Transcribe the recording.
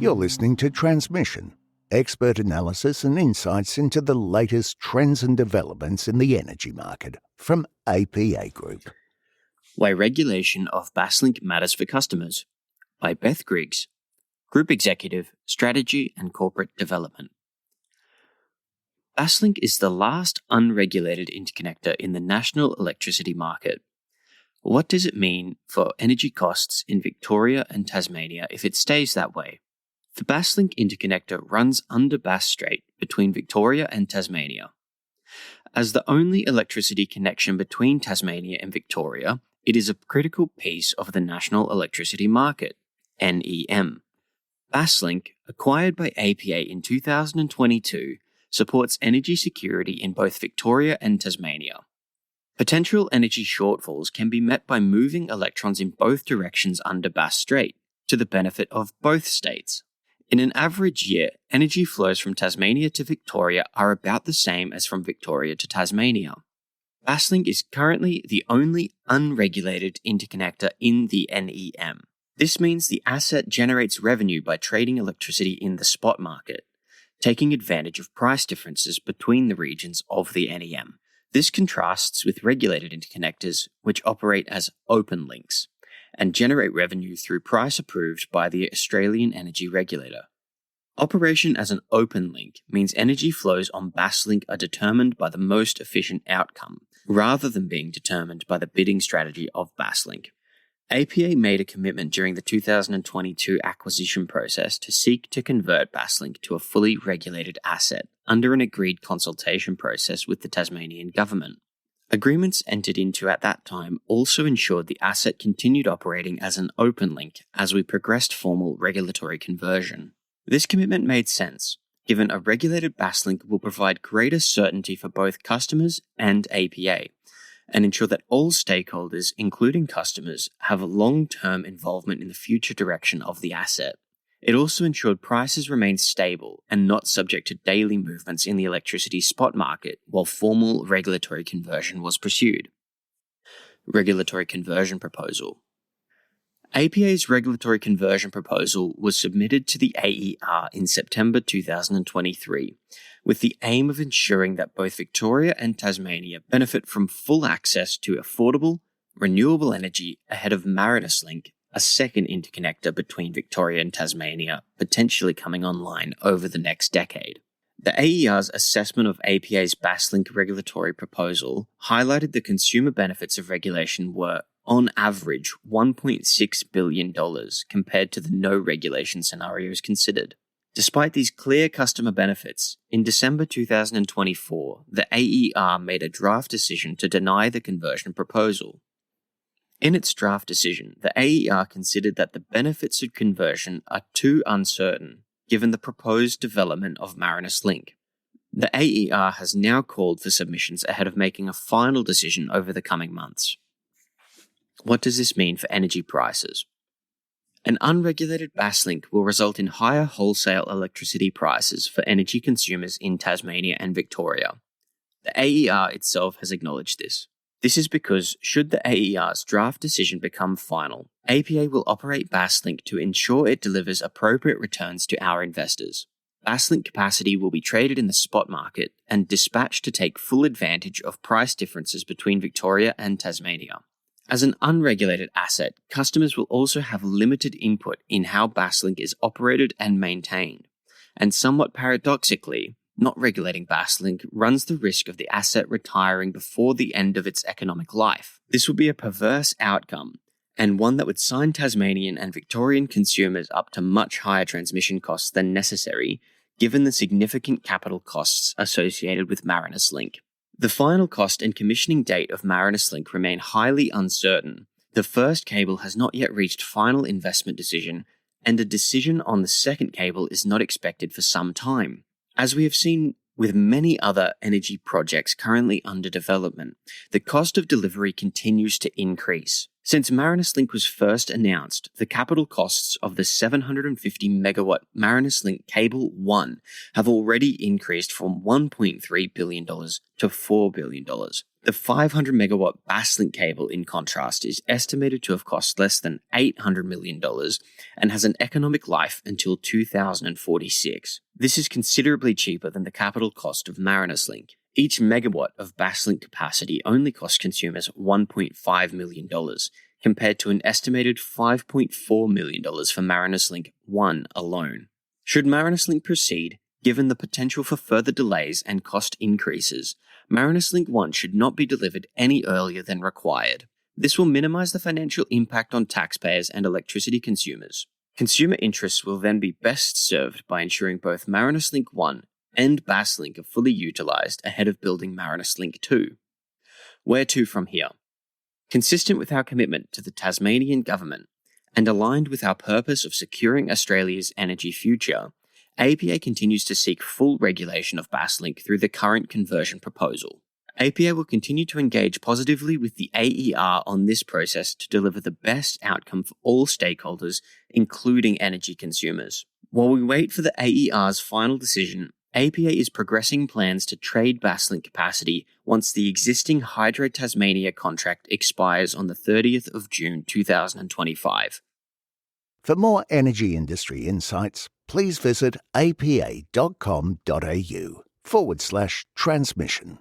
You're listening to Transmission, expert analysis and insights into the latest trends and developments in the energy market from APA Group. Why Regulation of Basslink Matters for Customers by Beth Griggs, Group Executive, Strategy and Corporate Development. Basslink is the last unregulated interconnector in the national electricity market. What does it mean for energy costs in Victoria and Tasmania if it stays that way? The Basslink interconnector runs under Bass Strait between Victoria and Tasmania. As the only electricity connection between Tasmania and Victoria, it is a critical piece of the national electricity market, NEM. Basslink, acquired by APA in 2022, supports energy security in both Victoria and Tasmania. Potential energy shortfalls can be met by moving electrons in both directions under Bass Strait, to the benefit of both states. In an average year, energy flows from Tasmania to Victoria are about the same as from Victoria to Tasmania. Basslink is currently the only unregulated interconnector in the NEM. This means the asset generates revenue by trading electricity in the spot market, taking advantage of price differences between the regions of the NEM. This contrasts with regulated interconnectors, which operate as open links and generate revenue through price approved by the Australian Energy Regulator. Operation as an open link means energy flows on Basslink are determined by the most efficient outcome, rather than being determined by the bidding strategy of Basslink. APA made a commitment during the 2022 acquisition process to seek to convert Basslink to a fully regulated asset under an agreed consultation process with the Tasmanian government. Agreements entered into at that time also ensured the asset continued operating as an open link as we progressed formal regulatory conversion. This commitment made sense, given a regulated Basslink will provide greater certainty for both customers and APA, and ensure that all stakeholders, including customers, have a long-term involvement in the future direction of the asset. It also ensured prices remained stable and not subject to daily movements in the electricity spot market while formal regulatory conversion was pursued. Regulatory Conversion Proposal. APA's regulatory conversion proposal was submitted to the AER in September 2023, with the aim of ensuring that both Victoria and Tasmania benefit from full access to affordable, renewable energy ahead of Marinus Link, a second interconnector between Victoria and Tasmania, potentially coming online over the next decade. The AER's assessment of APA's Basslink regulatory proposal highlighted the consumer benefits of regulation were, on average, $1.6 billion compared to the no regulation scenarios considered. Despite these clear customer benefits, in December 2024, the AER made a draft decision to deny the conversion proposal. In its draft decision, the AER considered that the benefits of conversion are too uncertain given the proposed development of Marinus Link. The AER has now called for submissions ahead of making a final decision over the coming months. What does this mean for energy prices? An unregulated Basslink will result in higher wholesale electricity prices for energy consumers in Tasmania and Victoria. The AER itself has acknowledged this. This is because, should the AER's draft decision become final, APA will operate Basslink to ensure it delivers appropriate returns to our investors. Basslink capacity will be traded in the spot market and dispatched to take full advantage of price differences between Victoria and Tasmania. As an unregulated asset, customers will also have limited input in how Basslink is operated and maintained, and somewhat paradoxically, not regulating Basslink runs the risk of the asset retiring before the end of its economic life. This would be a perverse outcome, and one that would sign Tasmanian and Victorian consumers up to much higher transmission costs than necessary, given the significant capital costs associated with Marinus Link. The final cost and commissioning date of Marinus Link remain highly uncertain. The first cable has not yet reached final investment decision, and a decision on the second cable is not expected for some time. As we have seen with many other energy projects currently under development, the cost of delivery continues to increase. Since Marinus Link was first announced, the capital costs of the 750 megawatt Marinus Link Cable 1 have already increased from $1.3 billion to $4 billion, The 500 megawatt Basslink cable, in contrast, is estimated to have cost less than $800 million and has an economic life until 2046. This is considerably cheaper than the capital cost of Link. Each megawatt of Basslink capacity only costs consumers $1.5 million, compared to an estimated $5.4 million for Link 1 alone. Should Link proceed, given the potential for further delays and cost increases, Link 1 should not be delivered any earlier than required. This will minimize the financial impact on taxpayers and electricity consumers. Consumer interests will then be best served by ensuring both Link 1 and Basslink are fully utilized ahead of building Link 2. Where to from here? Consistent with our commitment to the Tasmanian government and aligned with our purpose of securing Australia's energy future, APA continues to seek full regulation of Basslink through the current conversion proposal. APA will continue to engage positively with the AER on this process to deliver the best outcome for all stakeholders, including energy consumers. While we wait for the AER's final decision, APA is progressing plans to trade Basslink capacity once the existing Hydro Tasmania contract expires on the 30th of June 2025. For more energy industry insights, please visit apa.com.au/transmission.